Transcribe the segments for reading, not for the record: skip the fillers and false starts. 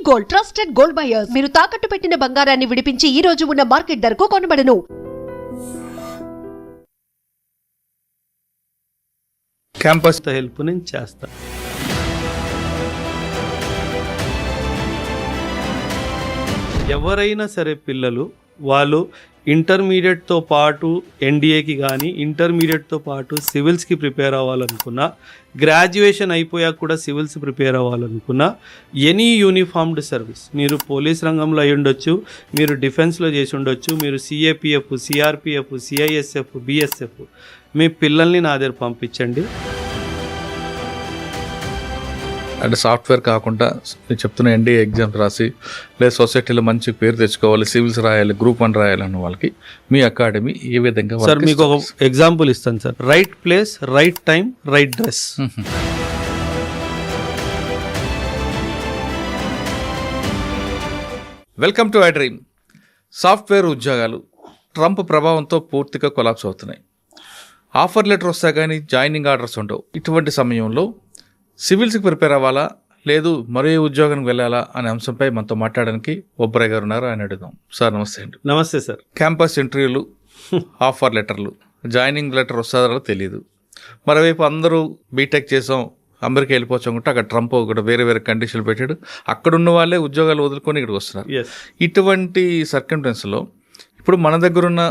Gold trusted gold buyers మీరు తాకట్టు పెట్టిన బంగారాన్ని విడిపించి ఈ రోజు ఉన్న మార్కెట్ ధరకు కొనబడను. క్యాంపస్ హెల్ప్ నేను చేస్తాను. ఎవరైనా సరే పిల్లలు వాళ్ళు ఇంటర్మీడియట్తో పాటు ఎన్డీఏకి కానీ ఇంటర్మీడియట్తో పాటు సివిల్స్కి ప్రిపేర్ అవ్వాలనుకున్నా, గ్రాడ్యుయేషన్ అయిపోయాక కూడా సివిల్స్ ప్రిపేర్ అవ్వాలనుకున్నా, ఎనీ యూనిఫామ్డ్ సర్వీస్, మీరు పోలీస్ రంగంలో అయి ఉండొచ్చు, మీరు డిఫెన్స్లో చేసి ఉండొచ్చు, మీరు సిఏపిఎఫ్, సిఆర్పిఎఫ్, సిఐఎస్ఎఫ్, బిఎస్ఎఫ్, మీ పిల్లల్ని నా దగ్గర పంపించండి. అంటే సాఫ్ట్వేర్ కాకుండా నేను చెప్తున్న ఎన్డీఏ ఎగ్జామ్స్ రాసి లేదా సొసైటీలో మంచి పేరు తెచ్చుకోవాలి, సివిల్స్ రాయాలి, గ్రూప్ 1 రాయాలన్న వాళ్ళకి మీ అకాడమీ ఏ విధంగా? సార్ మీకు ఒక ఎగ్జాంపుల్ ఇస్తాను sir. Right place, right time, right dress. Welcome to I dream. Software ఉద్యోగాలు ట్రంప్ ప్రభావంతో పూర్తిగా కొలాప్స్ అవుతున్నాయి. ఆఫర్ లెటర్ వస్తా కానీ జాయినింగ్ ఆర్డర్స్ ఉండవు. ఇటువంటి సమయంలో సివిల్స్కి ప్రిపేర్ అవ్వాలా లేదు మరో ఉద్యోగానికి వెళ్ళాలా అనే అంశంపై మనతో మాట్లాడడానికి ఒబ్బరాయ్ గారు ఉన్నారు. ఆయన అడుగుదాం. సార్ నమస్తే అండి. నమస్తే సార్. క్యాంపస్ ఇంటర్వ్యూలు, ఆఫర్ లెటర్లు, జాయినింగ్ లెటర్ వస్తుందో తెలియదు. మరోవైపు అందరూ బీటెక్ చేసాం, అమెరికా వెళ్ళిపోవచ్చు అనుకుంటే అక్కడ ట్రంప్ కూడా వేరే వేరే కండిషన్లు పెట్టాడు. అక్కడున్న వాళ్ళే ఉద్యోగాలు వదులుకొని ఇక్కడికి వస్తున్నారు. ఇటువంటి సర్కంస్టెన్స్లో ఇప్పుడు మన దగ్గర ఉన్న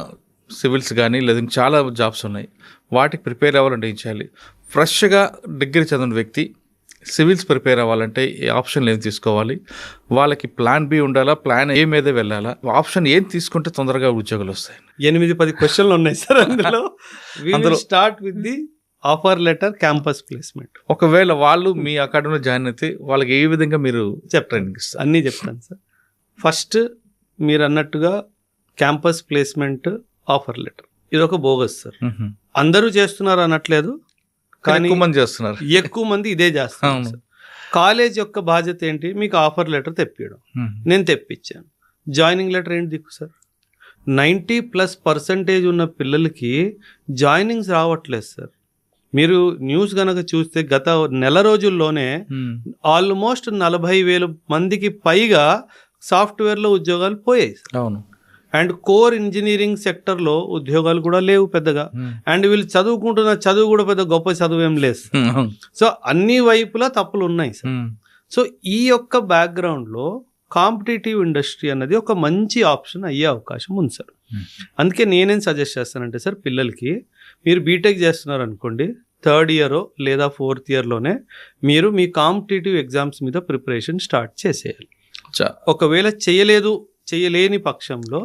సివిల్స్ కానీ లేదా చాలా జాబ్స్ ఉన్నాయి, వాటికి ప్రిపేర్ అవ్వాలంటే ఏం చేయాలి? ఫ్రెష్గా డిగ్రీ చదివిన వ్యక్తి సివిల్స్ ప్రిపేర్ అవ్వాలంటే ఏ ఆప్షన్లు ఏం తీసుకోవాలి? వాళ్ళకి ప్లాన్ బి ఉండాలా, ప్లాన్ ఏ మీదే వెళ్ళాలా? ఆప్షన్ ఏం తీసుకుంటే తొందరగా ఉద్యోగాలు వస్తాయి? 8-10 క్వశ్చన్లు ఉన్నాయి సార్ అందులో. Start with the offer letter, campus placement. ఒకవేళ వాళ్ళు మీ అకాడమీలో జాయిన్ అయితే వాళ్ళకి ఏ విధంగా మీరు ట్రైనింగ్ ఇస్తారు? అన్నీ చెప్తాను సార్. ఫస్ట్ మీరు అన్నట్టుగా క్యాంపస్ ప్లేస్మెంట్, ఆఫర్ లెటర్ ఇది ఒక బోగస్ సార్. అందరూ చేస్తున్నారు అనట్లేదు, కానీ ఎక్కువ మంది ఇదే చేస్తున్నారు. కాలేజ్ యొక్క బాధ్యత ఏంటి? మీకు ఆఫర్ లెటర్ తెప్పియడం. నేను తెప్పించాను. జాయినింగ్ లెటర్ ఏంటి దిక్కు సార్? 90+% ఉన్న పిల్లలకి జాయినింగ్స్ రావట్లేదు సార్. మీరు న్యూస్ కనుక చూస్తే గత నెల రోజుల్లోనే ఆల్మోస్ట్ 40,000 మందికి పైగా సాఫ్ట్వేర్లో ఉద్యోగాలు పోయాయి సార్. అవును. అండ్ కోర్ ఇంజనీరింగ్ సెక్టర్లో ఉద్యోగాలు కూడా లేవు పెద్దగా. అండ్ వీళ్ళు చదువుకుంటున్న చదువు కూడా పెద్ద గొప్ప చదువు ఏం లేదు. సో అన్ని వైపులా తప్పులు ఉన్నాయి సార్. సో ఈ యొక్క బ్యాక్గ్రౌండ్లో కాంపిటేటివ్ ఇండస్ట్రీ అన్నది ఒక మంచి ఆప్షన్ అయ్యే అవకాశం ఉంది సార్. అందుకే నేనేం సజెస్ట్ చేస్తానంటే సార్, పిల్లలకి మీరు బీటెక్ చేస్తున్నారు అనుకోండి, 3rd ఇయర్ లేదా 4th ఇయర్లోనే మీరు మీ కాంపిటేటివ్ ఎగ్జామ్స్ మీద ప్రిపరేషన్ స్టార్ట్ చేసేయాలి. ఒకవేళ చేయలేని పక్షంలో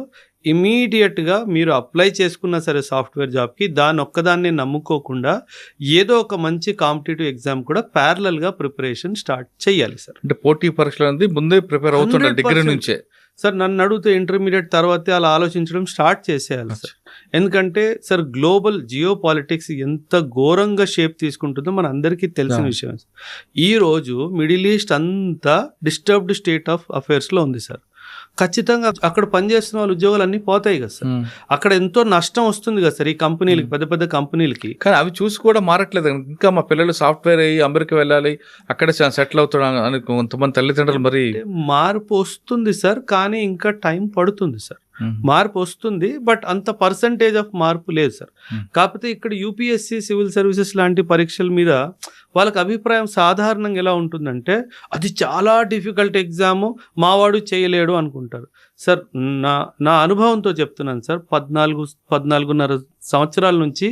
ఇమీడియట్గా మీరు అప్లై చేసుకున్నా సరే సాఫ్ట్వేర్ జాబ్కి, దాని ఒక్కదాన్ని నమ్ముకోకుండా ఏదో ఒక మంచి కాంపిటేటివ్ ఎగ్జామ్ కూడా ప్యారలల్గా ప్రిపరేషన్ స్టార్ట్ చేయాలి సార్. అంటే పోటీ పరీక్షలు అనేది ముందే ప్రిపేర్ అవుతుంటారు డిగ్రీ నుంచే సార్. నన్ను అడిగితే ఇంటర్మీడియట్ తర్వాతే అలా ఆలోచించడం స్టార్ట్ చేసేయాలి సార్. ఎందుకంటే సార్ గ్లోబల్ జియో పాలిటిక్స్ ఎంత ఘోరంగా షేప్ తీసుకుంటుందో మన అందరికీ తెలిసిన విషయం. ఈరోజు మిడిల్ ఈస్ట్ అంతా డిస్టర్బ్డ్ స్టేట్ ఆఫ్ అఫైర్స్లో ఉంది సార్. ఖచ్చితంగా అక్కడ పనిచేస్తున్న వాళ్ళ ఉద్యోగాలు అన్నీ పోతాయి కదా సార్. అక్కడ ఎంతో నష్టం వస్తుంది కదా సార్ ఈ కంపెనీలకి, పెద్ద పెద్ద కంపెనీలకి. కానీ అవి చూసి కూడా మారట్లేదు. ఇంకా మా పిల్లలు సాఫ్ట్వేర్ అయ్యి అమెరికా వెళ్ళాలి, అక్కడే సెటిల్ అవుతాడు అని కొంతమంది తల్లిదండ్రులు. మరి మార్పు వస్తుంది సార్, కానీ ఇంకా టైం పడుతుంది సార్. మార్పు వస్తుంది, బట్ అంత పర్సంటేజ్ ఆఫ్ మార్పు లేదు సార్. కాకపోతే ఇక్కడ యూపీఎస్సీ, సివిల్ సర్వీసెస్ లాంటి పరీక్షల మీద వాళ్ళకి అభిప్రాయం సాధారణంగా ఎలా ఉంటుందంటే, అది చాలా డిఫికల్ట్ ఎగ్జాము, మావాడు చేయలేడు అనుకుంటారు సార్. నా అనుభవంతో చెప్తున్నాను సార్. 14.5 సంవత్సరాల నుంచి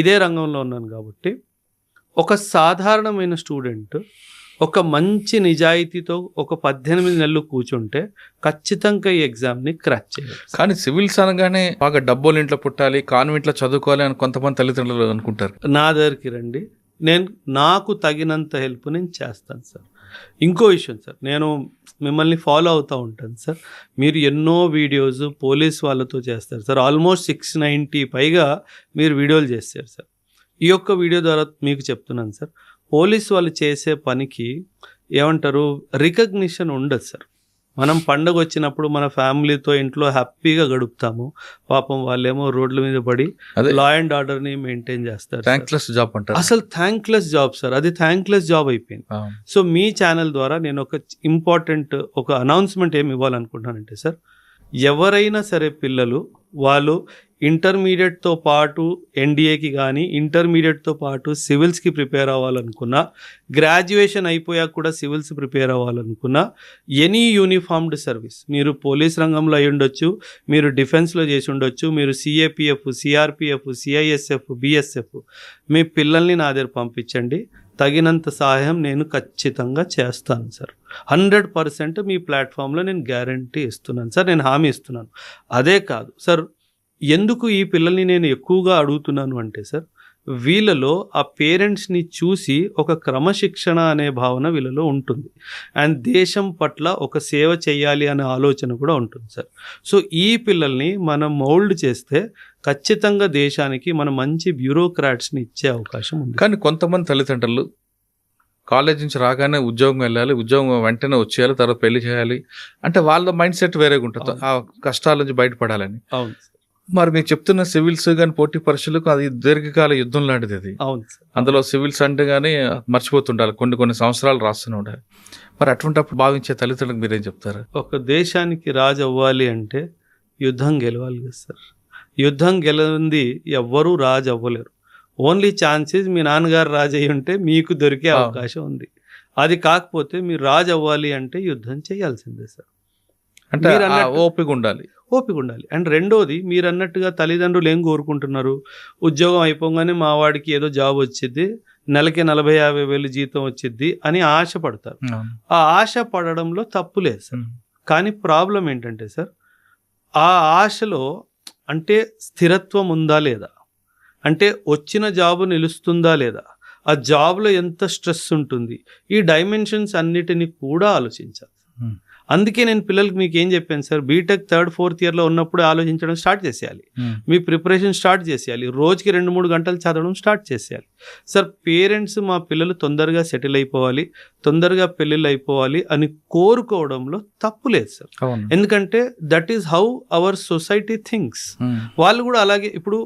ఇదే రంగంలో ఉన్నాను కాబట్టి, ఒక సాధారణమైన స్టూడెంట్ ఒక మంచి నిజాయితీతో ఒక 18 నెలలు కూర్చుంటే ఖచ్చితంగా ఈ ఎగ్జామ్ని క్రాక్ చేయాలి. కానీ సివిల్స్ అనగానే బాగా డబ్బులు ఇంట్లో పుట్టాలి, కాన్వెంట్లో చదువుకోవాలి అని కొంతమంది తల్లిదండ్రులు అనుకుంటారు. నా దగ్గరికి రండి, నాకు తగినంత హెల్ప్ నేను చేస్తాను సార్. ఇంకో విషయం సార్, నేను మిమ్మల్ని ఫాలో అవుతూ ఉంటాను సార్. మీరు ఎన్నో వీడియోస్ పోలీస్ వాళ్ళతో చేస్తారు సార్. ఆల్మోస్ట్ 690 పైగా మీరు వీడియోలు చేస్తారు సార్. ఈ యొక్క వీడియో ద్వారా మీకు చెప్తున్నాను సార్, పోలీస్ వాళ్ళు చేసే పనికి ఏమంటారు, రికగ్నిషన్ ఉండదు సార్. మనం పండగ వచ్చినప్పుడు మన ఫ్యామిలీతో ఇంట్లో హ్యాపీగా గడుపుతాము. పాపం వాళ్ళేమో రోడ్ల మీద పడి అదే లా అండ్ ఆర్డర్ని మెయింటైన్ చేస్తారు. థ్యాంక్లెస్ జాబ్ అంటారు. అసలు థ్యాంక్లెస్ జాబ్ సార్, అది థ్యాంక్లెస్ జాబ్ అయిపోయింది. సో మీ ఛానల్ ద్వారా నేను ఒక ఇంపార్టెంట్ ఒక అనౌన్స్మెంట్ ఏమి ఇవ్వాలనుకుంటున్నానంటే సార్, ఎవరైనా సరే పిల్లలు వాళ్ళు ఇంటర్మీడియట్తో పాటు ఎన్డీఏకి కానీ ఇంటర్మీడియట్తో పాటు సివిల్స్కి ప్రిపేర్ అవ్వాలనుకున్నా, గ్రాడ్యుయేషన్ అయిపోయాక కూడా సివిల్స్ ప్రిపేర్ అవ్వాలనుకున్నా, ఎనీ యూనిఫార్మ్డ్ సర్వీస్, మీరు పోలీస్ రంగంలో అయి ఉండొచ్చు, మీరు డిఫెన్స్లో చేసి ఉండొచ్చు, మీరు సిఏపిఎఫ్, సిఆర్పిఎఫ్, సిఐఎస్ఎఫ్, బిఎస్ఎఫ్, మీ పిల్లల్ని నా దగ్గర పంపించండి. తగినంత సహాయం నేను ఖచ్చితంగా చేస్తాను సార్. 100% మీ ప్లాట్ఫామ్లో నేను గ్యారంటీ ఇస్తున్నాను సార్, నేను హామీ ఇస్తున్నాను. అదే కాదు సార్, ఎందుకు ఈ పిల్లల్ని నేను ఎక్కువగా అడుగుతున్నాను అంటే సార్, వీళ్ళలో ఆ పేరెంట్స్ని చూసి ఒక క్రమశిక్షణ అనే భావన వీళ్ళలో ఉంటుంది. అండ్ దేశం పట్ల ఒక సేవ చేయాలి అనే ఆలోచన కూడా ఉంటుంది సార్. సో ఈ పిల్లల్ని మనం మౌల్డ్ చేస్తే ఖచ్చితంగా దేశానికి మనం మంచి బ్యూరోక్రాట్స్ని ఇచ్చే అవకాశం ఉంది. కానీ కొంతమంది తల్లిదండ్రులు కాలేజ్ నుంచి రాగానే ఉద్యోగం వెళ్ళాలి, ఉద్యోగం వెంటనే వచ్చేయాలి, తర్వాత పెళ్లి చేయాలి అంటే వాళ్ళ మైండ్ సెట్ వేరేగా ఉంటుంది, ఆ కష్టాల నుంచి బయటపడాలని. అవును. మరి మీరు చెప్తున్న సివిల్స్ కానీ పోటీ పరీక్షలకు అది దీర్ఘకాల యుద్ధం లాంటిది అది. అవును సార్. అందులో సివిల్స్ అంటే కానీ మర్చిపోతుండాలి, కొన్ని సంవత్సరాలు రాస్తూనే ఉండాలి. మరి అటువంటిప్పుడు భావించే తల్లిదండ్రులకు మీరేం చెప్తారు? ఒక దేశానికి రాజు అవ్వాలి అంటే యుద్ధం గెలవాలి కదా సార్. యుద్ధం గెలవంది ఎవ్వరూ రాజు అవ్వలేరు. ఓన్లీ ఛాన్సెస్ మీ నాన్నగారు రాజు అయ్యి ఉంటే మీకు దొరికే అవకాశం ఉంది. అది కాకపోతే మీరు రాజు అవ్వాలి అంటే యుద్ధం చేయాల్సిందే సార్. అంటే ఓపిక ఉండాలి. అండ్ రెండోది, మీరు అన్నట్టుగా తల్లిదండ్రులు ఏం కోరుకుంటున్నారు, ఉద్యోగం అయిపోగానే మా వాడికి ఏదో జాబ్ వచ్చింది, నెలకి 40,000 వేలు జీతం వచ్చింది అని ఆశపడతారు. ఆ ఆశ పడడంలో తప్పు లేదు సార్. కానీ ప్రాబ్లం ఏంటంటే సార్, ఆ ఆశలో అంటే స్థిరత్వం ఉందా లేదా, అంటే వచ్చిన జాబు నిలుస్తుందా లేదా, ఆ జాబ్లో ఎంత స్ట్రెస్ ఉంటుంది, ఈ డైమెన్షన్స్ అన్నిటినీ కూడా ఆలోచించాలి. అందుకే నేను పిల్లలకి మీకు ఏం చెప్పాను సార్, బీటెక్ 3rd 4th ఇయర్లో ఉన్నప్పుడు ఆలోచించడం స్టార్ట్ చేసేయాలి, మీ ప్రిపరేషన్ స్టార్ట్ చేసేయాలి, రోజుకి 2-3 గంటలు చదవడం స్టార్ట్ చేసేయాలి సార్. పేరెంట్స్ మా పిల్లలు తొందరగా సెటిల్ అయిపోవాలి, తొందరగా పెళ్ళిళ్ళు అయిపోవాలి అని కోరుకోవడంలో తప్పు లేదు సార్. ఎందుకంటే that is how our society thinks. వాళ్ళు కూడా అలాగే. ఇప్పుడు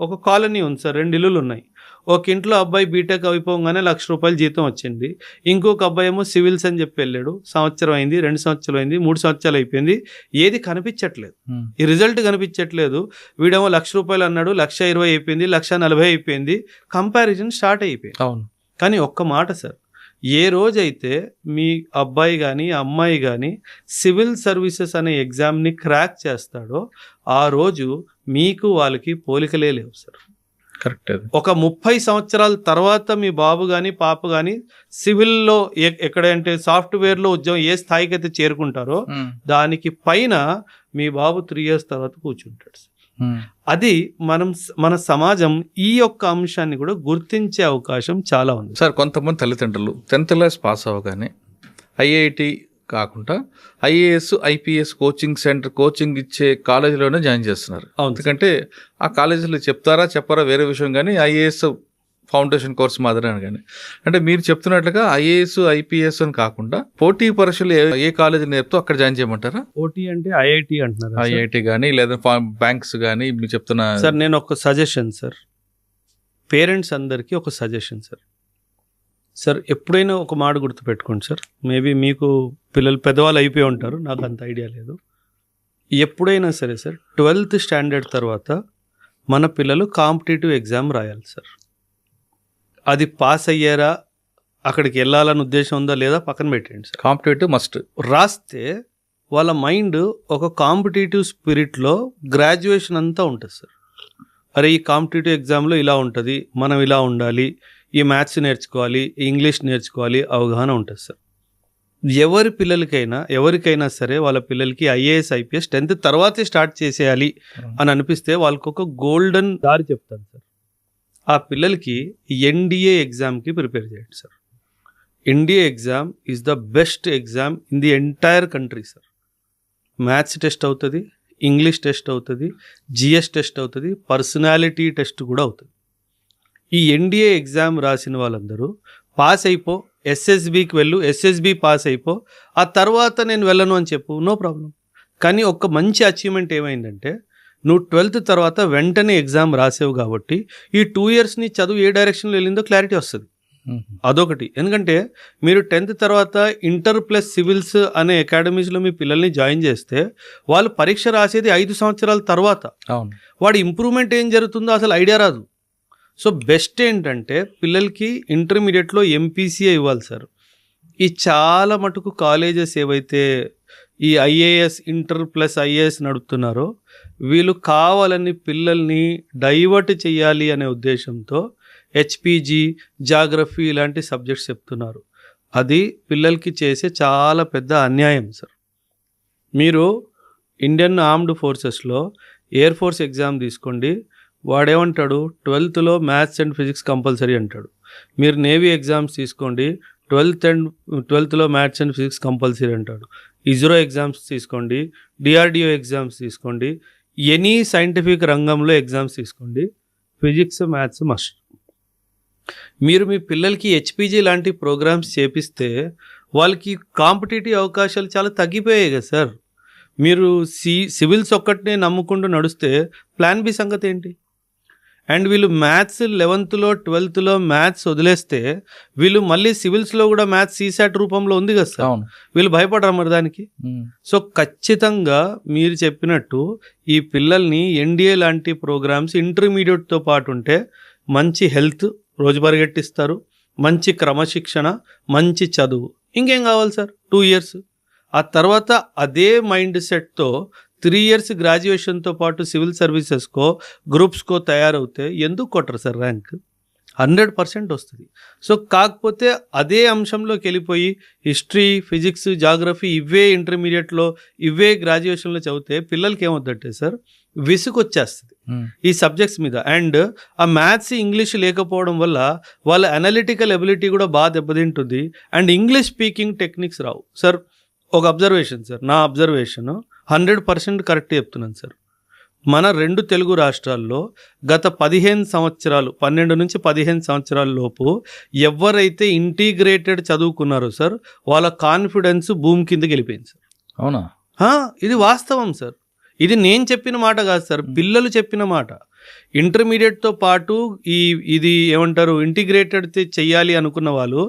ఒక కాలనీ ఉంది సార్, 2 ఇల్లులు ఉన్నాయి. ఒక ఇంట్లో అబ్బాయి బీటెక్ అయిపోగానే ₹1,00,000 జీతం వచ్చింది, ఇంకొక అబ్బాయి ఏమో సివిల్స్ అని చెప్పి వెళ్ళాడు, సంవత్సరం అయింది, 2 సంవత్సరాలు అయింది, 3 సంవత్సరాలు అయిపోయింది, ఏది కనిపించట్లేదు, ఈ రిజల్ట్ కనిపించట్లేదు. వీడేమో ₹1,00,000 అన్నాడు, 1,20,000 అయిపోయింది, 1,40,000 అయిపోయింది, కంపారిజన్ స్టార్ట్ అయిపోయింది. అవును. కానీ ఒక్క మాట సార్, ఏ రోజైతే మీ అబ్బాయి కానీ అమ్మాయి కానీ సివిల్ సర్వీసెస్ అనే ఎగ్జామ్ని క్రాక్ చేస్తాడో ఆ రోజు మీకు వాళ్ళకి పోలికలే లేవు సార్. కరెక్ట్. ఒక 30 సంవత్సరాల తర్వాత మీ బాబు కానీ పాప కానీ సివిల్లో ఎక్కడంటే సాఫ్ట్వేర్లో ఉద్యోగం ఏ స్థాయికి అయితే చేరుకుంటారో దానికి పైన మీ బాబు 3 years తర్వాత కూర్చుంటాడు సార్. అది మన సమాజం ఈ యొక్క అంశాన్ని కూడా గుర్తించే అవకాశం చాలా ఉంది సార్. కొంతమంది తల్లిదండ్రులు 10th క్లాస్ పాస్ అవ్వగానే ఐఐటి కాకుండా ఐఏఎస్ ఐపీఎస్ కోచింగ్ ఇచ్చే కాలేజీలోనే జాయిన్ చేస్తున్నారు. ఎందుకంటే ఆ కాలేజీలో చెప్పారా వేరే విషయం, కానీ ఐఏఎస్ ఫౌండేషన్ కోర్స్ మాదిరి అని. కానీ అంటే మీరు చెప్తున్నట్లుగా ఐఏఎస్ ఐపీఎస్ అని కాకుండా పోటీ పరీక్షలు ఏ కాలేజీ నేర్పుతూ అక్కడ జాయిన్ చేయమంటారా? పోటీ అంటే ఐఐటి అంటున్నారు. ఐఐటి కానీ లేదా బ్యాంక్స్ కానీ మీరు చెప్తున్నా సార్. నేను ఒక సజెషన్ సార్, పేరెంట్స్ అందరికీ ఒక సజెషన్ సార్, ఎప్పుడైనా ఒక మాట గుర్తుపెట్టుకోండి సార్. మేబీ మీకు పిల్లలు పెద్దవాళ్ళు అయిపోయి ఉంటారు, నాకు అంత ఐడియా లేదు. ఎప్పుడైనా సరే సార్, 12th స్టాండర్డ్ తర్వాత మన పిల్లలు కాంపిటేటివ్ ఎగ్జామ్ రాయాలి సార్. అది పాస్ అయ్యారా, అక్కడికి వెళ్ళాలని ఉద్దేశం ఉందా లేదా పక్కన పెట్టండి సార్. కాంపిటేటివ్ మస్ట్ రాస్తే వాళ్ళ మైండ్ ఒక కాంపిటేటివ్ స్పిరిట్లో గ్రాడ్యుయేషన్ అంతా ఉంటుంది సార్. అరే ఈ కాంపిటేటివ్ ఎగ్జామ్లో ఇలా ఉంటుంది, మనం ఇలా ఉండాలి, ఈ మ్యాథ్స్ నేర్చుకోవాలి, ఇంగ్లీష్ నేర్చుకోవాలి, అవగాహన ఉంటుంది సార్. ఎవరికైనా సరే వాళ్ళ పిల్లలకి ఐఏఎస్ ఐపీఎస్ 10th తర్వాతే స్టార్ట్ చేసేయాలి అని అనిపిస్తే వాళ్ళకి ఒక గోల్డెన్ దారి చెప్తాను సార్. ఆ పిల్లలకి ఎన్డీఏ ఎగ్జామ్కి ప్రిపేర్ చేయండి sir. NDA exam is the best exam in the entire country sir. Maths test అవుతుంది, ఇంగ్లీష్ టెస్ట్ అవుతుంది, జిఎస్ టెస్ట్ అవుతుంది, పర్సనాలిటీ టెస్ట్ కూడా అవుతుంది. ఈ ఎన్డీఏ ఎగ్జామ్ రాసిన వాళ్ళందరూ పాస్ అయిపో ఎస్ఎస్బికి వెళ్ళు, ఎస్ఎస్బి పాస్ అయిపో, ఆ తర్వాత నేను వెళ్ళను అని చెప్పు, నో ప్రాబ్లం. కానీ ఒక మంచి అచీవ్మెంట్ ఏమైందంటే నువ్వు 12th తర్వాత వెంటనే ఎగ్జామ్ రాసావు కాబట్టి ఈ 2 years నీ చదువు ఏ డైరెక్షన్లో వెళ్ళిందో క్లారిటీ వస్తుంది. అదొకటి. ఎందుకంటే మీరు 10th తర్వాత ఇంటర్ ప్లస్ సివిల్స్ అనే అకాడమీస్లో మీ పిల్లల్ని జాయిన్ చేస్తే వాళ్ళు పరీక్ష రాసేది 5 సంవత్సరాల తర్వాత. వాడి ఇంప్రూవ్మెంట్ ఏం జరుగుతుందో అసలు ఐడియా రాదు. సో బెస్ట్ ఏంటంటే పిల్లలకి ఇంటర్మీడియట్లో ఎంపీసీఏ ఇవ్వాలి సార్. ఈ చాలా మటుకు కాలేజెస్ ఏవైతే ఈ ఐఏఎస్ ఇంటర్ ప్లస్ ఐఏఎస్ నడుపుతున్నారో వీళ్ళు కావాలని పిల్లల్ని డైవర్ట్ చేయాలి అనే ఉద్దేశంతో హెచ్పిజి, జాగ్రఫీ ఇలాంటి సబ్జెక్ట్స్ చెప్తున్నారు. అది పిల్లలకి చేసే చాలా పెద్ద అన్యాయం సార్. మీరు ఇండియన్ ఆర్మ్డ్ ఫోర్సెస్లో ఎయిర్ ఫోర్స్ ఎగ్జామ్ తీసుకోండి, వాడేమంటాడు 12th maths and physics compulsory అంటాడు. మీరు నేవీ ఎగ్జామ్స్ తీసుకోండి, 12th maths and physics compulsory అంటాడు. ఇస్రో ఎగ్జామ్స్ తీసుకోండి, డిఆర్డిఓ ఎగ్జామ్స్ తీసుకోండి, ఎనీ సైంటిఫిక్ రంగంలో ఎగ్జామ్స్ తీసుకోండి, ఫిజిక్స్ మ్యాథ్స్ మస్ట్. మీరు మీ పిల్లలకి హెచ్పిజి లాంటి ప్రోగ్రామ్స్ చేపిస్తే వాళ్ళకి కాంపిటేటివ్ అవకాశాలు చాలా తగ్గిపోయాయి కదా సార్. మీరు సివిల్స్ ఒక్కటినే నమ్ముకుంటూ నడుస్తే ప్లాన్ బి సంగతి ఏంటి? అండ్ వీళ్ళు మ్యాథ్స్ 11th 12th మ్యాథ్స్ వదిలేస్తే వీళ్ళు మళ్ళీ సివిల్స్లో కూడా మ్యాథ్స్ సీసాట్ రూపంలో ఉంది కదా సార్. వీళ్ళు భయపడరా మరి దానికి? సో ఖచ్చితంగా మీరు చెప్పినట్టు ఈ పిల్లల్ని ఎన్డీఏ లాంటి ప్రోగ్రామ్స్ ఇంటర్మీడియట్తో పాటు ఉంటే మంచి హెల్త్ రోజు పరిగెట్టిస్తారు, మంచి క్రమశిక్షణ, మంచి చదువు. ఇంకేం కావాలి సార్? 2 years. ఆ తర్వాత అదే మైండ్ సెట్తో 3 years గ్రాడ్యుయేషన్తో పాటు సివిల్ సర్వీసెస్కో గ్రూప్స్కో తయారవుతే ఎందుకు కొట్టరు సార్ ర్యాంక్? 100% వస్తుంది. సో కాకపోతే అదే అంశంలోకి వెళ్ళిపోయి హిస్టరీ, ఫిజిక్స్, జాగ్రఫీ ఇవే ఇంటర్మీడియట్లో ఇవే గ్రాడ్యుయేషన్లో చదివితే పిల్లలకి ఏమవుతుందంటే సార్ విసుగు వచ్చేస్తుంది ఈ సబ్జెక్ట్స్ మీద. అండ్ ఆ మ్యాథ్స్, ఇంగ్లీష్ లేకపోవడం వల్ల వాళ్ళ అనలిటికల్ ఎబిలిటీ కూడా బాగా దెబ్బతింటుంది. And English speaking techniques Rao sir. ఒక అబ్జర్వేషన్ సార్, నా అబ్జర్వేషన్ 100% కరెక్ట్ చెప్తున్నాను సార్. మన 2 తెలుగు రాష్ట్రాల్లో గత 15 సంవత్సరాలు, 12 నుంచి 15 సంవత్సరాల లోపు ఎవరైతే ఇంటిగ్రేటెడ్ చదువుకున్నారో సార్ వాళ్ళ కాన్ఫిడెన్స్ భూమి కిందకి వెళ్ళిపోయింది సార్. అవునా? ఇది వాస్తవం సార్. ఇది నేను చెప్పిన మాట కాదు సార్, పిల్లలు చెప్పిన మాట. ఇంటర్మీడియట్తో పాటు ఇది ఏమంటారు ఇంటిగ్రేటెడ్ చెయ్యాలి అనుకున్న వాళ్ళు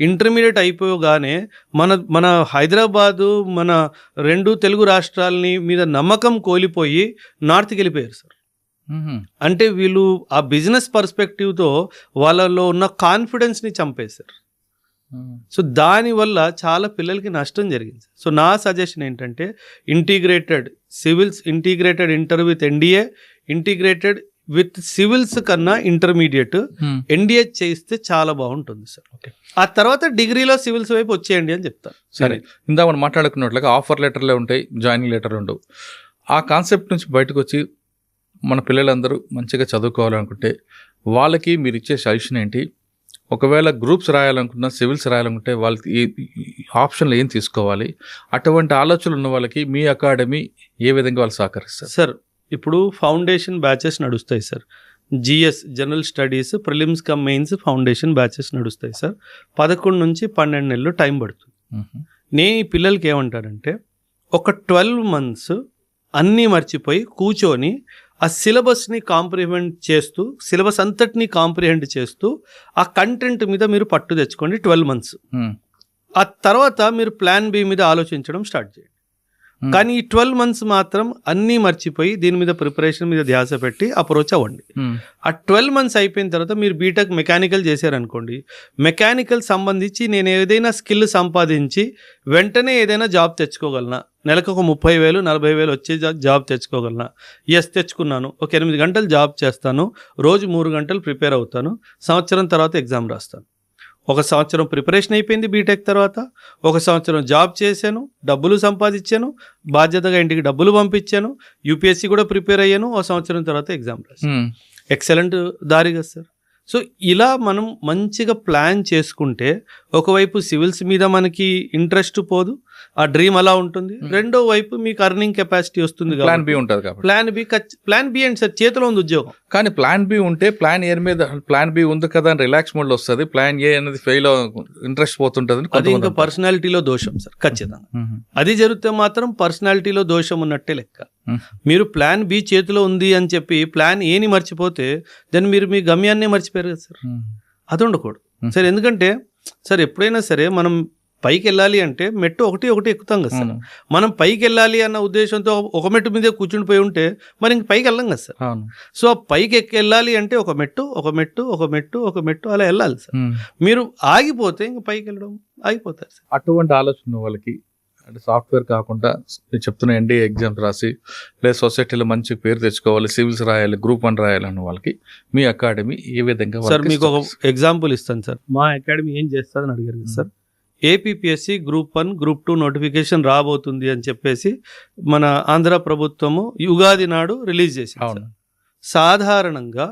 ఇంటర్మీడియట్ అయిపోగానే మన హైదరాబాదు, మన 2 తెలుగు రాష్ట్రాలని మీద నమ్మకం కోల్పోయి నార్త్కి వెళ్ళిపోయారు సార్. అంటే వీళ్ళు ఆ బిజినెస్ పర్స్పెక్టివ్తో వాళ్ళలో ఉన్న కాన్ఫిడెన్స్ని చంపేశారు. సో దానివల్ల చాలా పిల్లలకి నష్టం జరిగింది. సో నా సజెషన్ ఏంటంటే integrated civils, integrated inter with NDA, integrated with civils కన్నా ఇంటర్మీడియట్ ఎన్డీఏ చేయిస్తే చాలా బాగుంటుంది సార్. ఓకే, ఆ తర్వాత డిగ్రీలో సివిల్స్ వైపు వచ్చేయండి అని చెప్తాను. సరే, ఇందా మనం మాట్లాడుకున్నట్లుగా ఆఫర్ లెటర్లే ఉంటాయి, జాయినింగ్ లెటర్లు ఉండవు. ఆ కాన్సెప్ట్ నుంచి బయటకు వచ్చి మన పిల్లలందరూ మంచిగా చదువుకోవాలనుకుంటే వాళ్ళకి మీరు ఇచ్చే సజెషన్ ఏంటి? ఒకవేళ గ్రూప్స్ రాయాలనుకున్నా, సివిల్స్ రాయాలనుకుంటే వాళ్ళకి ఆప్షన్లు ఏం తీసుకోవాలి? అటువంటి ఆలోచనలు ఉన్న వాళ్ళకి మీ అకాడమీ ఏ విధంగా వాళ్ళు సహకరిస్తారు? సార్, ఇప్పుడు ఫౌండేషన్ బ్యాచెస్ నడుస్తాయి సార్. GS general studies, prelims cum mains foundation batches నడుస్తాయి సార్. 11 నుంచి 12 నెలలు టైం పడుతుంది. నేను ఈ పిల్లలకి ఏమంటానంటే ఒక 12 months అన్నీ మర్చిపోయి కూర్చొని ఆ సిలబస్ని కాంప్రిహెండ్ చేస్తూ, సిలబస్ అంతటినీ కాంప్రిహెండ్ చేస్తూ ఆ కంటెంట్ మీద మీరు పట్టు తెచ్చుకోండి 12 months. ఆ తర్వాత మీరు ప్లాన్ బి మీద ఆలోచించడం స్టార్ట్ చేయండి. కానీ ఈ 12 months మాత్రం అన్నీ మర్చిపోయి దీని మీద ప్రిపరేషన్ మీద ధ్యాస పెట్టి అప్రోచ్ అవ్వండి. ఆ 12 months అయిపోయిన తర్వాత మీరు బీటెక్ మెకానికల్ చేశారనుకోండి, మెకానికల్ సంబంధించి నేను ఏదైనా స్కిల్ సంపాదించి వెంటనే ఏదైనా జాబ్ తెచ్చుకోగలనా, నెలకు ఒక 30,000 40,000 వచ్చే జాబ్ తెచ్చుకోగలనా? ఎస్, తెచ్చుకున్నాను. ఒక 8 గంటలు జాబ్ చేస్తాను, రోజు 3 గంటలు ప్రిపేర్ అవుతాను, సంవత్సరం తర్వాత ఎగ్జామ్ రాస్తాను. 1 సంవత్సరం ప్రిపరేషన్ అయిపోయింది బీటెక్ తర్వాత, 1 సంవత్సరం జాబ్ చేశాను, డబ్బులు సంపాదించాను, బాధ్యతగా ఇంటికి డబ్బులు పంపించాను, యూపీఎస్సీ కూడా ప్రిపేర్ అయ్యాను, 1 సంవత్సరం తర్వాత ఎగ్జామ్ రాశాను. ఎక్సలెంట్ దారి కదా సార్. సో ఇలా మనం మంచిగా ప్లాన్ చేసుకుంటే ఒకవైపు సివిల్స్ మీద మనకి ఇంట్రెస్ట్ పోదు, ఆ డ్రీమ్ అలా ఉంటుంది. రెండో వైపు మీకు అర్నింగ్ కెపాసిటీ వస్తుంది. ప్లాన్ బి ఉంటుంది కాబట్టి ప్లాన్ బి ఏంటి సార్, చేతిలో ఉంది ఉద్యోగం. కానీ ప్లాన్ బి ఉంటే ప్లాన్ ఏ మీద ప్లాన్ బి ఉంది కదా అని రిలాక్స్ మోడ్ లో వస్తుంది. ప్లాన్ ఏ అనేది ఫెయిల్ ఇంట్రెస్ట్ పోతుంటది. అది ఇంకా పర్సనాలిటీలో దోషం సార్, ఖచ్చితంగా. అది జరిగితే మాత్రం పర్సనాలిటీలో దోషం ఉన్నట్టే లెక్క. మీరు ప్లాన్ బి చేతిలో ఉంది అని చెప్పి ప్లాన్ ఏని మర్చిపోతే దాన్ని మీరు మీ గమ్యాన్నే మర్చిపోయారు కదా సార్. అది ఉండకూడదు సార్. ఎందుకంటే సార్ ఎప్పుడైనా సరే మనం పైకి వెళ్ళాలి అంటే మెట్టు ఒకటి ఎక్కుతాం కదా సార్. మనం పైకి వెళ్ళాలి అన్న ఉద్దేశంతో ఒక మెట్టు మీదే కూర్చుండిపోయి ఉంటే మరి ఇంక పైకి వెళ్ళాం కదా సార్. సో ఆ పైకి వెళ్ళాలి అంటే ఒక మెట్టు అలా వెళ్ళాలి సార్. మీరు ఆగిపోతే ఇంక పైకి వెళ్ళడం ఆగిపోతారు సార్. అటువంటి ఆలోచన వాళ్ళకి అంటే సాఫ్ట్వేర్ కాకుండా నేను చెప్తున్న ఎన్డీఏ ఎగ్జామ్స్ రాసి లేదా సొసైటీలో మంచి పేరు తెచ్చుకోవాలి, సివిల్స్ రాయాలి, గ్రూప్ 1 రాయాలి అన్న వాళ్ళకి మీ అకాడమీ ఏ విధంగా? సార్ మీకు ఒక ఎగ్జాంపుల్ ఇస్తాను సార్. మా అకాడమీ ఏం చేస్తుందని అడిగారు కదా sir. APPSC group 1 group 2 notification రాబోతుంది అని చెప్పేసి మన ఆంధ్ర ప్రభుత్వము యుగాది నాడు రిలీజ్ చేసింది. సాధారణంగా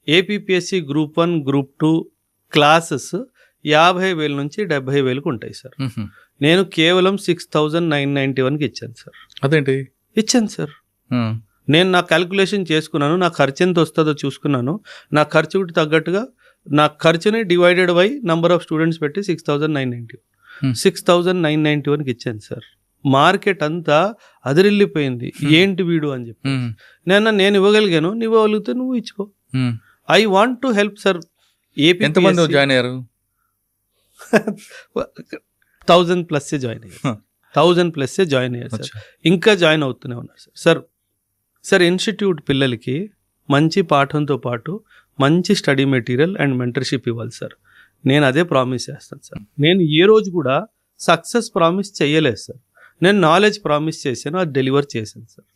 ఏపీపీఎస్సీ గ్రూప్ 1 గ్రూప్ 2 క్లాసెస్ 50,000 నుంచి 70,000కు ఉంటాయి సార్. నేను కేవలం 6,991కి ఇచ్చాను సార్. అదేంటి ఇచ్చాను సార్. నేను నా క్యాల్కులేషన్ చేసుకున్నాను, నా ఖర్చు ఎంత వస్తుందో చూసుకున్నాను. నా ఖర్చుకి తగ్గట్టుగా నా ఖర్చుని divided by number of students పెట్టి 6,991కి ఇచ్చాను సార్. మార్కెట్ అంతా అదిరిల్లిపోయింది, ఏంటి వీడు అని చెప్పి. నేను ఇవ్వగలిగాను, నువ్వు ఇవ్వగలిగితే నువ్వు ఇచ్చుకో. I want to help sir. ఎంతమంది జాయిన్ అయ్యారు? 1,000+ జాయిన్ అయ్యారు. 1,000+ జాయిన్ అయ్యారు సార్. ఇంకా జాయిన్ అవుతూనే ఉన్నారు సార్. సార్ ఇన్స్టిట్యూట్ పిల్లలకి మంచి పాఠంతో పాటు మంచి స్టడీ మెటీరియల్ అండ్ మెంటర్షిప్ ఇవ్వాలి సార్. నేను అదే ప్రామిస్ చేస్తాను సార్. నేను ఏ రోజు కూడా సక్సెస్ ప్రామిస్ చేయలేదు సార్. నేను నాలెడ్జ్ ప్రామిస్ చేశాను, అది డెలివర్ చేశాను సార్.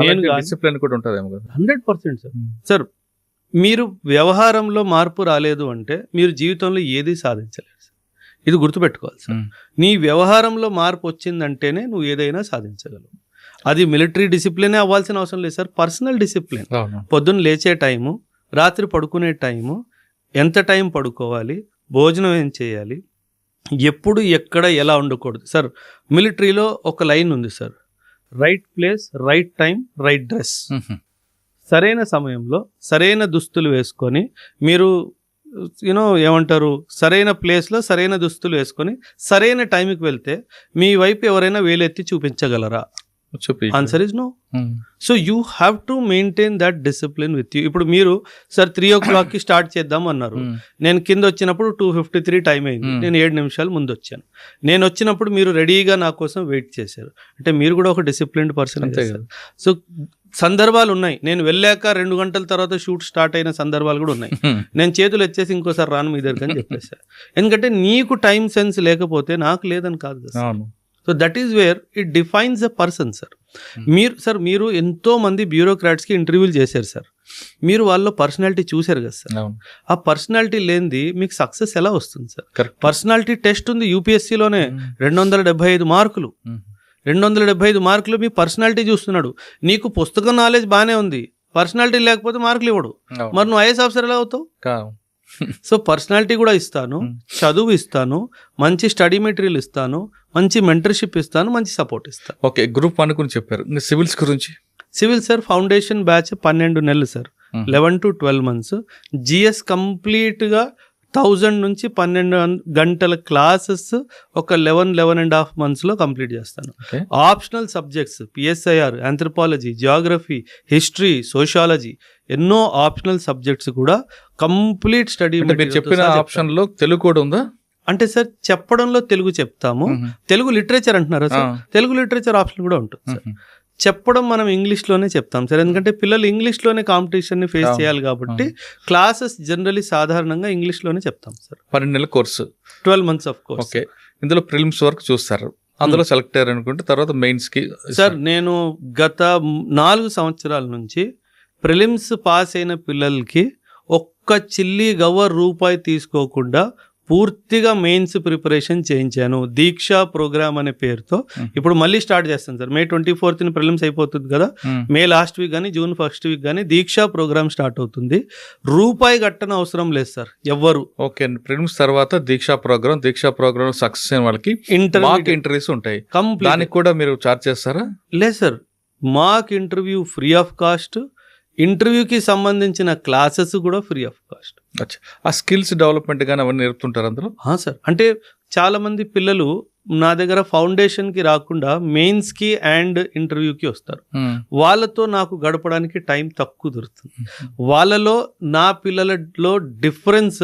నేను డిసిప్లిన్ కూడా ఉంటుంది 100% సార్. సార్ మీరు వ్యవహారంలో మార్పు రాలేదు అంటే మీరు జీవితంలో ఏది సాధించలేరు సార్. ఇది గుర్తుపెట్టుకోవాలి సార్. నీ వ్యవహారంలో మార్పు వచ్చిందంటేనే నువ్వు ఏదైనా సాధించగలవు. అది మిలిటరీ డిసిప్లినే అవ్వాల్సిన అవసరం లేదు సార్. పర్సనల్ డిసిప్లిన్, పొద్దున్న లేచే టైము, రాత్రి పడుకునే టైము, ఎంత టైం పడుకోవాలి, భోజనం ఏం చేయాలి, ఎప్పుడు ఎక్కడ ఎలా ఉండకూడదు సార్. మిలిటరీలో ఒక లైన్ ఉంది sir, right place right time right dress. సరైన సమయంలో సరైన దుస్తులు వేసుకొని మీరు ఏమంటారు, సరైన ప్లేస్లో సరైన దుస్తులు వేసుకొని సరైన టైంకి వెళ్తే మీ వైపు ఎవరైనా వేలెత్తి చూపించగలరా? Answer is no. So you have to maintain that discipline with you. ఇప్పుడు మీరు సార్ 3 o'clockకి స్టార్ట్ చేద్దాం అన్నారు. నేను కింద వచ్చినప్పుడు 2:53 టైం అయింది. నేను 7 నిమిషాలు ముందు వచ్చాను. నేను వచ్చినప్పుడు మీరు రెడీగా నా కోసం వెయిట్ చేశారు అంటే మీరు కూడా ఒక డిసిప్లిన్డ్ పర్సన్. సో సందర్భాలు ఉన్నాయి. నేను వెళ్ళాక 2 గంటల తర్వాత షూట్ స్టార్ట్ అయిన సందర్భాలు కూడా ఉన్నాయి. నేను చేతులు ఎత్తేసి ఇంకోసారి రాను మీ దగ్గర అని చెప్పేసారు. ఎందుకంటే నీకు టైం సెన్స్ లేకపోతే నాకు లేదని కాదు కదా. So that is where it defines a person sir. మీరు ఎంతో మంది బ్యూరోక్రాట్స్కి ఇంటర్వ్యూలు చేశారు సార్. మీరు వాళ్ళ పర్సనాలిటీ చూశారు కదా సార్. ఆ పర్సనాలిటీ లేనిది మీకు సక్సెస్ ఎలా వస్తుంది సార్? పర్సనాలిటీ టెస్ట్ ఉంది యూపీఎస్సీలోనే, 275 మార్కులు. 275 మార్కులు మీ పర్సనాలిటీ చూస్తున్నాడు. నీకు పుస్తకం నాలెడ్జ్ బాగానే ఉంది, పర్సనాలిటీ లేకపోతే మార్కులు ఇవ్వడు. మరి నువ్వు ఐఏఎస్ ఆఫీసర్ ఎలా అవుతావు? సో పర్సనాలిటీ కూడా ఇస్తాను, చదువు ఇస్తాను, మంచి స్టడీ మెటీరియల్ ఇస్తాను, మంచి మెంటర్షిప్ ఇస్తాను, మంచి సపోర్ట్ ఇస్తాను. ఓకే, గ్రూప్ 1 గురించి చెప్పారు. సివిల్స్ గురించి? సివిల్ సార్ ఫౌండేషన్ బ్యాచ్ 12 నెలలు సార్, 11 to 12 months. జిఎస్ కంప్లీట్గా 1000 నుంచి 12 గంటల క్లాసెస్ ఒక 11.5 monthsలో కంప్లీట్ చేస్తాను. Optional subjects PSIR, anthropology, Geography, history, sociology, ఎన్నో ఆప్షనల్ సబ్జెక్ట్స్ కూడా కంప్లీట్ స్టడీ. మీరు చెప్పిన ఆప్షన్లో తెలుగు కూడా ఉందా? అంటే సార్ చెప్పడంలో తెలుగు చెప్తాము. తెలుగు లిటరేచర్ అంటున్నారా సార్? తెలుగు లిటరేచర్ ఆప్షన్ కూడా ఉంటుంది సార్. చెప్పడం మనం ఇంగ్లీష్లోనే చెప్తాం సార్, ఎందుకంటే పిల్లలు ఇంగ్లీష్లోనే కాంపిటీషన్ని ఫేస్ చేయాలి కాబట్టి క్లాసెస్ జనరలీ సాధారణంగా ఇంగ్లీష్లోనే చెప్తాం సార్. 12 నెలల course, 12 months of course. Okay, ఇందులో ప్రిలిమ్స్ వరకు చూస్తారు, అందులో సెలెక్ట్ అయ్యారు అనుకుంటే తర్వాత మెయిన్స్కి. సార్ నేను గత 4 సంవత్సరాల నుంచి ప్రిలిమ్స్ పాస్ అయిన పిల్లలకి ఒక్క చిల్లి గవ్వ రూపాయి తీసుకోకుండా పూర్తిగా మెయిన్స్ ప్రిపరేషన్ చేయించాను. దీక్ష ప్రోగ్రామ్ అనే పేరుతో ఇప్పుడు మళ్ళీ స్టార్ట్ చేస్తాను సార్. May 24th ప్రిలిమ్స్ అయిపోతుంది కదా, మే లాస్ట్ వీక్ కానీ June 1st వీక్ కానీ దీక్ష ప్రోగ్రామ్ స్టార్ట్ అవుతుంది. రూపాయి కట్టన అవసరం లేదు సార్ ఎవ్వరు. ఓకే, ప్రిలిమ్స్ తర్వాత దీక్షా ప్రోగ్రామ్ సక్సెస్ అయిన వాళ్ళకి ఇంటర్వ్యూస్ ఉంటాయి. దానికి కూడా మీరు చార్జ్ చేస్తారా? లేదు sir, mock interview free of cost, ఇంటర్వ్యూకి సంబంధించిన క్లాసెస్ కూడా ఫ్రీ ఆఫ్ కాస్ట్. ఆ స్కిల్స్ డెవలప్మెంట్ కానీ అవన్నీ నేర్పుతుంటారు అందులో? సార్, అంటే చాలా మంది పిల్లలు నా దగ్గర ఫౌండేషన్కి రాకుండా మెయిన్స్కి అండ్ ఇంటర్వ్యూకి వస్తారు. వాళ్ళతో నాకు గడపడానికి టైం తక్కువ దొరుకుతుంది. వాళ్ళలో నా పిల్లలలో డిఫరెన్స్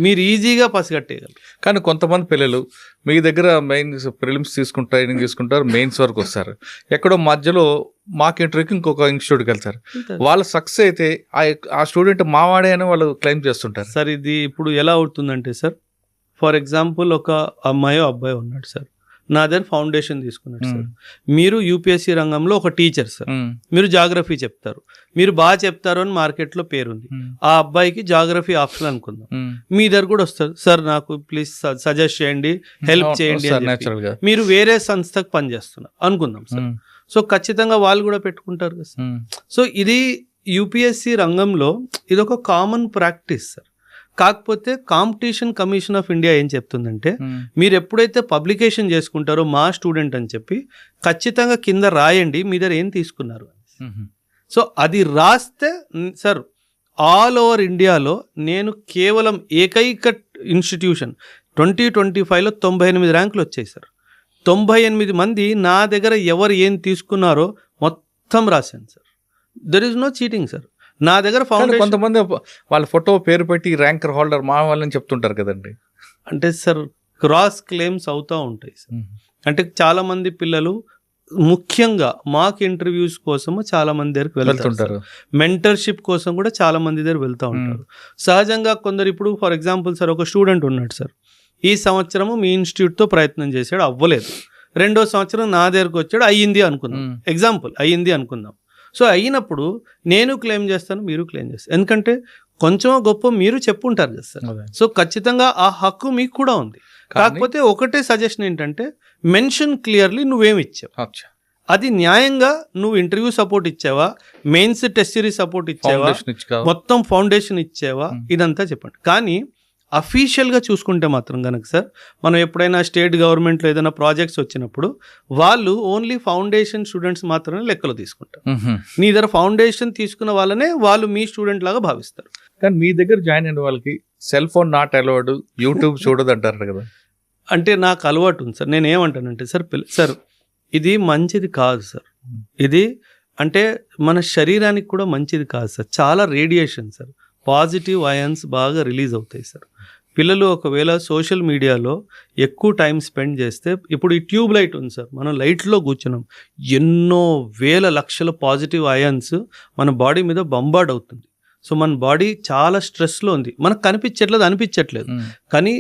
మీరు ఈజీగా పసిగట్టేయగలరు. కానీ కొంతమంది పిల్లలు మీ దగ్గర మెయిన్స్ ప్రిలిమ్స్ ట్రైనింగ్ తీసుకుంటారు, మెయిన్స్ వరకు వస్తారు, ఎక్కడో మధ్యలో మాక్ ఇంటర్వ్యూకి ఇంకొక ఇన్స్టిట్యూట్కి వెళ్తారు. వాళ్ళ సక్సెస్ అయితే ఆ స్టూడెంట్ మావాడే అని వాళ్ళు క్లెయిమ్ చేస్తుంటారు. సార్ ఇది ఇప్పుడు ఎలా అవుతుందంటే సార్, ఫర్ ఎగ్జాంపుల్ ఒక అమ్మాయో అబ్బాయి ఉన్నాడు సార్, నా దగ్గర ఫౌండేషన్ తీసుకున్నాడు సార్. మీరు యూపీఎస్సీ రంగంలో ఒక టీచర్ సార్, మీరు జాగ్రఫీ చెప్తారు, మీరు బాగా చెప్తారు అని మార్కెట్లో పేరుంది. ఆ అబ్బాయికి జాగ్రఫీ ఆప్షన్ అనుకుందాం, మీ దగ్గర కూడా వస్తారు, సార్ నాకు ప్లీజ్ సజెస్ట్ చేయండి, హెల్ప్ చేయండి అని. మీరు వేరే సంస్థకు పనిచేస్తున్నారు అనుకుందాం సార్. సో ఖచ్చితంగా వాళ్ళు కూడా పెట్టుకుంటారు కదా సార్. సో ఇది యూపీఎస్సీ రంగంలో ఇది ఒక కామన్ ప్రాక్టీస్ సార్. కాకపోతే కాంపిటీషన్ కమిషన్ ఆఫ్ ఇండియా ఏం చెప్తుందంటే, మీరు ఎప్పుడైతే పబ్లికేషన్ చేసుకుంటారో మా స్టూడెంట్ అని చెప్పి ఖచ్చితంగా కింద రాయండి మీ దగ్గర ఏం తీసుకున్నారు. సో అది రాస్తే సార్ ఆల్ ఓవర్ ఇండియాలో నేను కేవలం ఏకైక ఇన్స్టిట్యూషన్ 2025లో 98 ర్యాంకులు వచ్చాయి సార్. 98 మంది నా దగ్గర ఎవరు ఏం తీసుకున్నారో మొత్తం రాశాను sir. There is no cheating sir. నా దగ్గర ఫౌండేషన్ కొంతమంది వాళ్ళ ఫోటో పేరు పెట్టి ర్యాంకర్ హోల్డర్ మా వాళ్ళని చెప్తుంటారు కదండి. అంటే సార్ క్రాస్ క్లెయిమ్స్ అవుతూ ఉంటాయి సార్. అంటే చాలా మంది పిల్లలు ముఖ్యంగా మాక్ ఇంటర్వ్యూస్ కోసము చాలా మంది దగ్గరికి వెళ్తుంటారు, మెంటర్షిప్ కోసం కూడా చాలా మంది దగ్గర వెళ్తూ ఉంటారు. సహజంగా కొందరు ఇప్పుడు ఫర్ ఎగ్జాంపుల్ సార్ ఒక స్టూడెంట్ ఉన్నాడు సార్, ఈ సంవత్సరము మీ ఇన్స్టిట్యూట్తో ప్రయత్నం చేశాడు, అవ్వలేదు. 2వ సంవత్సరం నా దగ్గరకు వచ్చాడు, అయ్యింది అనుకుందాం, ఎగ్జాంపుల్ అయ్యింది అనుకుందాం. సో అయినప్పుడు నేను క్లెయిమ్ చేస్తాను, మీరు క్లెయిమ్ చేస్తారు, ఎందుకంటే కొంచెం గొప్ప మీరు చెప్పుంటారు కదా సార్. సో ఖచ్చితంగా ఆ హక్కు మీకు కూడా ఉంది. కాకపోతే ఒకటే సజెషన్ ఏంటంటే, మెన్షన్ క్లియర్లీ నువ్వేమి ఇచ్చావు, అది న్యాయంగా నువ్వు ఇంటర్వ్యూ సపోర్ట్ ఇచ్చావా, మెయిన్స్ టెస్ట్ సిరీస్ సపోర్ట్ ఇచ్చావా, మొత్తం ఫౌండేషన్ ఇచ్చావా, ఇదంతా చెప్పండి. కానీ అఫీషియల్గా చూసుకుంటే మాత్రం కనుక సార్, మనం ఎప్పుడైనా స్టేట్ గవర్నమెంట్లో ఏదైనా ప్రాజెక్ట్స్ వచ్చినప్పుడు వాళ్ళు ఓన్లీ ఫౌండేషన్ స్టూడెంట్స్ మాత్రమే లెక్కలో తీసుకుంటారు. నీ దగ్గర ఫౌండేషన్ తీసుకున్న వాళ్ళనే వాళ్ళు మీ స్టూడెంట్ లాగా భావిస్తారు. కానీ మీ దగ్గర జాయిన్ అయిన వాళ్ళకి cell phone not allowed, YouTube చూడదు అంటారు కదా. అంటే నాకు అలవాటు ఉంది సార్. నేను ఏమంటానంటే సార్ ఇది మంచిది కాదు సార్. ఇది అంటే మన శరీరానికి కూడా మంచిది కాదు సార్. చాలా రేడియేషన్ సార్, పాజిటివ్ అయాన్స్ బాగా రిలీజ్ అవుతాయి సార్. పిల్లలు ఒకవేళ సోషల్ మీడియాలో ఎక్కువ టైం స్పెండ్ చేస్తే, ఇప్పుడు ఈ ట్యూబ్ లైట్ ఉంది సార్, మనం లైట్లో కూర్చున్నాం, ఎన్నో వేల లక్షల పాజిటివ్ అయాన్స్ మన బాడీ మీద బంబార్డ్ అవుతుంది. సో మన బాడీ చాలా స్ట్రెస్లో ఉంది, మనకు అనిపించట్లేదు. కానీ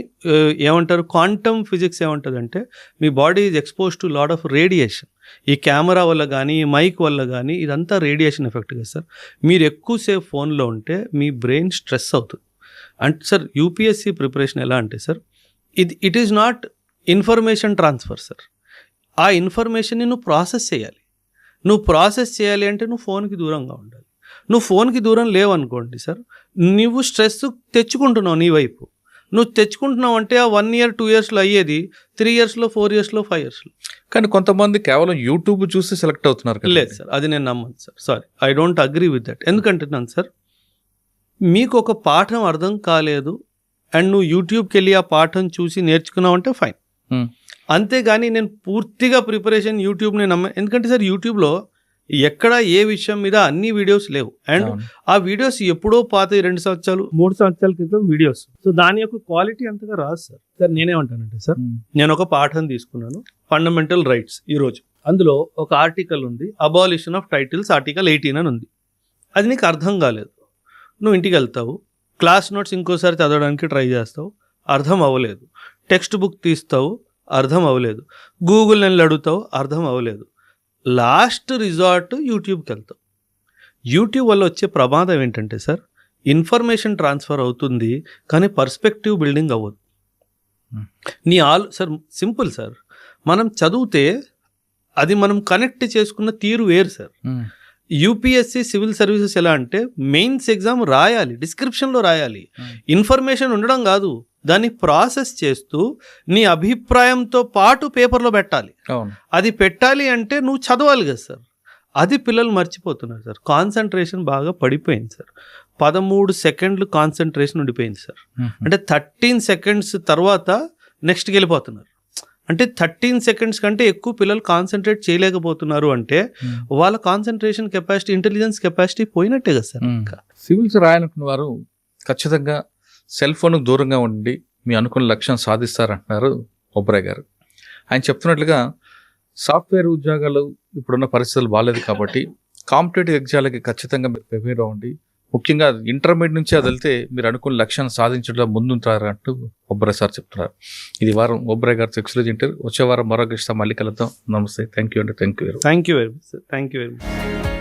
ఏమంటారు, క్వాంటమ్ ఫిజిక్స్ ఏమంటుందంటే, మీ body is expose to lot of radiation. ఈ కెమెరా వల్ల కానీ, ఈ మైక్ వల్ల కానీ, ఇదంతా రేడియేషన్ ఎఫెక్ట్ కదా సార్. మీరు ఎక్కువసేపు ఫోన్లో ఉంటే మీ బ్రెయిన్ స్ట్రెస్ అవుతుంది. అంటే సార్ యూపీఎస్సీ ప్రిపరేషన్ ఎలా అంటే sir, it is not information transfer sir. ఆ ఇన్ఫర్మేషన్ని నువ్వు ప్రాసెస్ చేయాలి. అంటే నువ్వు ఫోన్కి దూరంగా ఉండాలి. నువ్వు ఫోన్కి దూరం లేవనుకోండి సార్, నువ్వు స్ట్రెస్ తెచ్చుకుంటున్నావు నీ వైపు. నువ్వు తెచ్చుకుంటున్నావు అంటే ఆ 1 year 2 yearsలో అయ్యేది 3 yearsలో 4 yearsలో 5 yearsలో. కానీ కొంతమంది కేవలం యూట్యూబ్ చూసి సెలెక్ట్ అవుతున్నారు. లేదు సార్, అది నేను నమ్మను sir. Sorry, I don't agree with that. ఎందుకంటున్నాను సార్, మీకు ఒక పాఠం అర్థం కాలేదు అండ్ నువ్వు యూట్యూబ్కి వెళ్ళి ఆ పాఠం చూసి నేర్చుకున్నావు అంటే ఫైన్. అంతేగాని నేను పూర్తిగా ప్రిపరేషన్ యూట్యూబ్ని ఎందుకంటే సార్ యూట్యూబ్లో ఎక్కడ ఏ విషయం మీద అన్ని వీడియోస్ లేవు. అండ్ ఆ వీడియోస్ ఎప్పుడో పాత 2 సంవత్సరాలు 3 సంవత్సరాల క్రితం వీడియోస్. సో దాని యొక్క క్వాలిటీ అంతగా రాదు సార్. సార్ నేనేమంటానంటే సార్, నేను ఒక పాఠం తీసుకున్నాను, ఫండమెంటల్ రైట్స్. ఈరోజు అందులో ఒక ఆర్టికల్ ఉంది, అబాలిషన్ ఆఫ్ టైటిల్స్, ఆర్టికల్ 18 అని ఉంది. అది నీకు అర్థం కాలేదు, నువ్వు ఇంటికి వెళ్తావు, క్లాస్ నోట్స్ ఇంకోసారి చదవడానికి ట్రై చేస్తావు, అర్థం అవ్వలేదు. టెక్స్ట్ బుక్ తీస్తావు, అర్థం అవ్వలేదు. గూగుల్ నెల అడుగుతావు, అర్థం అవ్వలేదు. లాస్ట్ రిజార్ట్ యూట్యూబ్కి వెళ్తాం. యూట్యూబ్ వల్ల వచ్చే ప్రమాదం ఏంటంటే సార్, ఇన్ఫర్మేషన్ ట్రాన్స్ఫర్ అవుతుంది కానీ పర్స్పెక్టివ్ బిల్డింగ్ అవ్వదు. సార్ సింపుల్ సార్, మనం చదివితే అది మనం కనెక్ట్ చేసుకున్న తీరు వేరు సార్. యూపీఎస్సీ సివిల్ సర్వీసెస్ ఎలా అంటే మెయిన్స్ ఎగ్జామ్ రాయాలి, డిస్క్రిప్షన్లో రాయాలి, ఇన్ఫర్మేషన్ ఉండడం కాదు, దాన్ని ప్రాసెస్ చేస్తూ నీ అభిప్రాయంతో పాటు పేపర్లో పెట్టాలి. అది పెట్టాలి అంటే నువ్వు చదవాలి కదా సార్. అది పిల్లలు మర్చిపోతున్నారు సార్. కాన్సన్ట్రేషన్ బాగా పడిపోయింది సార్. 13 సెకండ్లు కాన్సన్ట్రేషన్ ఉండిపోయింది సార్. అంటే 13 సెకండ్స్ తర్వాత నెక్స్ట్కి వెళ్ళిపోతున్నారు. అంటే 13 సెకండ్స్ కంటే ఎక్కువ పిల్లలు కాన్సన్ట్రేట్ చేయలేకపోతున్నారు అంటే వాళ్ళ కాన్సన్ట్రేషన్ కెపాసిటీ, ఇంటెలిజెన్స్ కెపాసిటీ పోయినట్టే కదా సార్. ఇంకా సివిల్స్ రాయాలనుకున్న వారు ఖచ్చితంగా సెల్ ఫోన్కు దూరంగా ఉండి మీ అనుకున్న లక్ష్యం సాధిస్తారంటున్నారు ఓబరాయ్ గారు. ఆయన చెప్తున్నట్లుగా సాఫ్ట్వేర్ ఉద్యోగాలు ఇప్పుడున్న పరిస్థితులు బాగాలేదు కాబట్టి కాంపిటేటివ్ ఎగ్జామ్లకి ఖచ్చితంగా ప్రిపేర్ అవ్వండి. ముఖ్యంగా ఇంటర్మీడియట్ నుంచి అది వెళ్తే మీరు అనుకున్న లక్ష్యాన్ని సాధించడం ముందుంటారంటూ ఓబరాయ్ సార్ చెప్తున్నారు. ఇది వారం ఓబరాయ్ గారు ఎక్స్క్లూజివ్ ఇంటర్వ్యూ. వచ్చే వారం మరొక మళ్ళీ కలుద్దాం. నమస్తే. థ్యాంక్ యూ అండి. Thank you very much. Thank you very much.